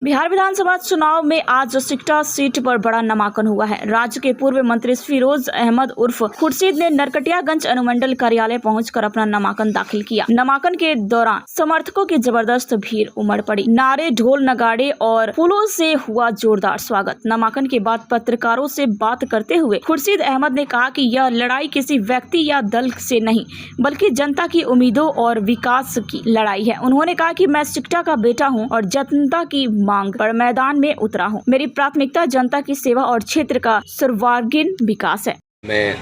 बिहार विधानसभा चुनाव में आज सिकटा सीट पर बड़ा नामांकन हुआ है। राज्य के पूर्व मंत्री फिरोज अहमद उर्फ खुर्शीद ने नरकटियागंज अनुमंडल कार्यालय पहुंचकर अपना नामांकन दाखिल किया। नामांकन के दौरान समर्थकों की जबरदस्त भीड़ उमड़ पड़ी। नारे, ढोल, नगाड़े और फूलों से हुआ जोरदार स्वागत। नामांकन के बाद पत्रकारों से बात करते हुए खुर्शीद अहमद ने कहा कि यह लड़ाई किसी व्यक्ति या दल से नहीं, बल्कि जनता की उम्मीदों और विकास की लड़ाई है। उन्होंने कहा कि मैं सिकटा का बेटा हूँ और जनता की मांग पर मैदान में उतरा हूं। मेरी प्राथमिकता जनता की सेवा और क्षेत्र का सर्वांगीण विकास है। मैं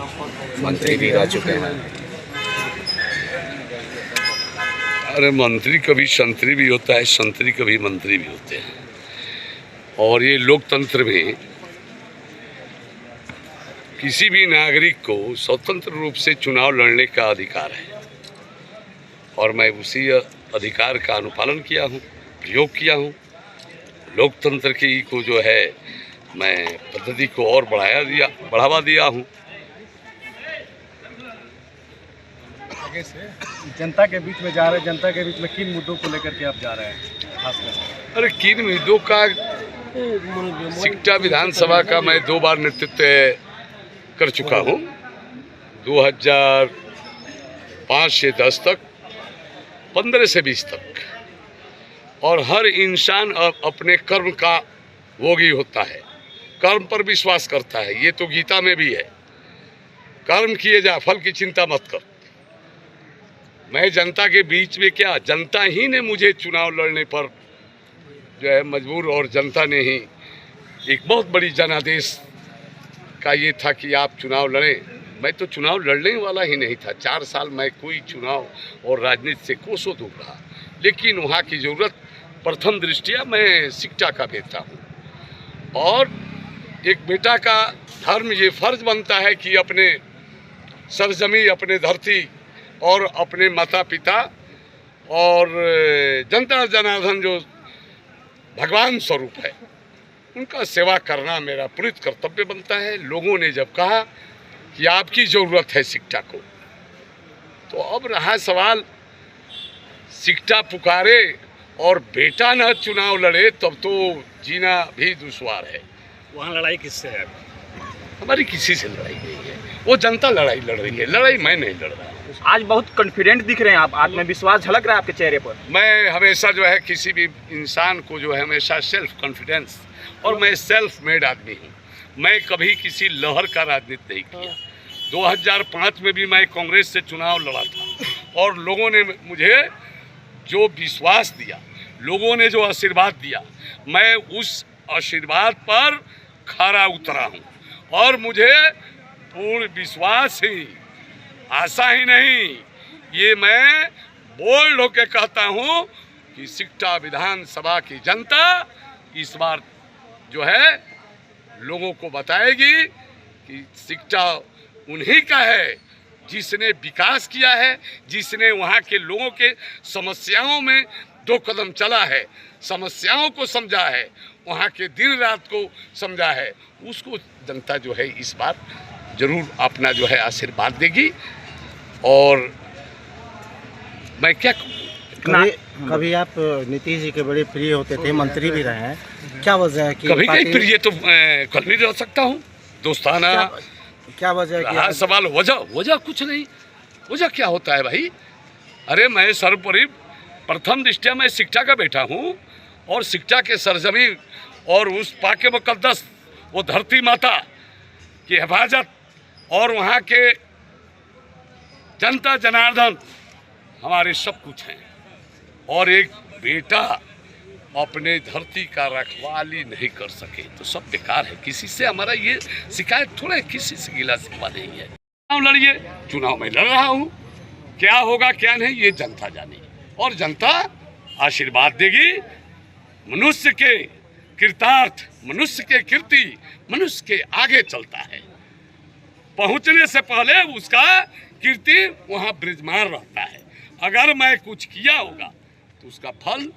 मंत्री भी रह चुके हैं। अरे मंत्री कभी संतरी भी होता है, संतरी कभी मंत्री भी होते हैं। और ये लोकतंत्र में किसी भी नागरिक को स्वतंत्र रूप से चुनाव लड़ने का अधिकार है और मैं उसी अधिकार का अनुपालन किया हूँ, प्रयोग किया हूँ। लोकतंत्र की को जो है मैं पद्धति को और बढ़ावा दिया हूँ। आगे से जनता के बीच में जा रहे हैं, जनता के बीच में किन मुद्दों को लेकर के आप जा रहे हैं खासकर? अरे किन मुद्दों का? सिकटा विधानसभा का मैं 2 बार नेतृत्व कर चुका हूँ, 2005 से 10 तक, 15 से 20 तक। और हर इंसान अपने कर्म का भोगी होता है, कर्म पर विश्वास करता है। ये तो गीता में भी है, कर्म किए जा, फल की चिंता मत कर। मैं जनता के बीच में क्या, जनता ही ने मुझे चुनाव लड़ने पर जो है मजबूर, और जनता ने ही एक बहुत बड़ी जनादेश का ये था कि आप चुनाव लड़ें। मैं तो चुनाव लड़ने वाला ही नहीं था। 4 साल मैं कोई चुनाव और राजनीति से कोसों दूर रहा, लेकिन वहाँ की ज़रूरत प्रथम दृष्टिया मैं सिकटा का बेटा हूँ और एक बेटा का धर्म ये फर्ज बनता है कि अपने सरजमी, अपने धरती और अपने माता पिता और जनता जनार्दन जो भगवान स्वरूप है उनका सेवा करना मेरा पुनित कर्तव्य बनता है। लोगों ने जब कहा कि आपकी ज़रूरत है सिकटा को, तो अब रहा सवाल सिकटा पुकारे और बेटा न चुनाव लड़े, तब तो जीना भी दुश्वार है। वहाँ लड़ाई किससे है? हमारी किसी से लड़ाई नहीं है, वो जनता लड़ाई लड़ रही है, लड़ाई मैं नहीं लड़ रहा। आज बहुत कॉन्फिडेंट दिख रहे हैं आप, आत्मविश्वास झलक रहा है आपके चेहरे पर। मैं हमेशा जो है किसी भी इंसान को जो है हमेशा सेल्फ कॉन्फिडेंस, और मैं सेल्फ मेड आदमी हूँ। मैं कभी किसी लहर का राजनीति नहीं किया। 2005 में भी मैं कांग्रेस से चुनाव लड़ा था और लोगों ने मुझे जो विश्वास दिया, लोगों ने जो आशीर्वाद दिया, मैं उस आशीर्वाद पर खरा उतरा हूँ। और मुझे पूर्ण विश्वास ही, आशा ही नहीं, ये मैं बोल्ड होकर कहता हूँ कि सिकटा विधानसभा की जनता इस बार जो है लोगों को बताएगी कि सिकटा उन्हीं का है जिसने विकास किया है, जिसने वहाँ के लोगों के समस्याओं में 2 कदम चला है, समस्याओं को समझा है, वहाँ के दिन रात को समझा है। उसको जनता जो है इस बार जरूर अपना जो है आशीर्वाद देगी। और मैं क्या कहूँ, कभी आप नीतीश जी के बड़े प्रिय होते थे, मंत्री भी रहे हैं, क्या वजह है कि कभी कहीं प्रिय तो कल भी रह सकता हूँ, दोस्ताना। क्या वजह है कि सवाल वजह कुछ नहीं। वजह क्या होता है भाई? अरे मैं सर्वोपरि प्रथम दृष्टिया मैं सिकटा का बेटा हूँ और सिकटा के सरजमी और उस पाके मुकद्दस वो धरती माता की हिफाजत और वहाँ के जनता जनार्दन हमारे सब कुछ हैं। और एक बेटा अपने धरती का रखवाली नहीं कर सके तो सब बेकार है। किसी से हमारा ये शिकायत थोड़ा है, किसी से गिला शिकवा नहीं है। चुनाव लड़िए, चुनाव में लड़ रहा हूँ, क्या होगा क्या नहीं ये जनता जानेगी और जनता आशीर्वाद देगी। मनुष्य के कृतार्थ, मनुष्य के कीर्ति मनुष्य के आगे चलता है, पहुँचने से पहले उसका कीर्ति वहाँ विराजमान रहता है। अगर मैं कुछ किया होगा तो उसका फल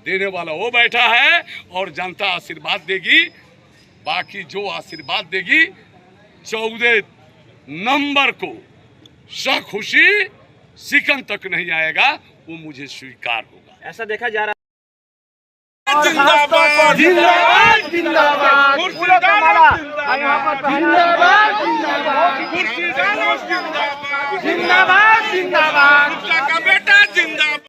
देने वाला वो बैठा है और जनता आशीर्वाद देगी। बाकी जो आशीर्वाद देगी 14 नंबर को सखुशी सिकन तक नहीं आएगा, वो मुझे स्वीकार होगा। ऐसा देखा जा रहा जिंदाबाद जिंदाबाद जिंदाबाद जिंदाबाद जिंदाबाद जिंदाबाद जिंदाबाद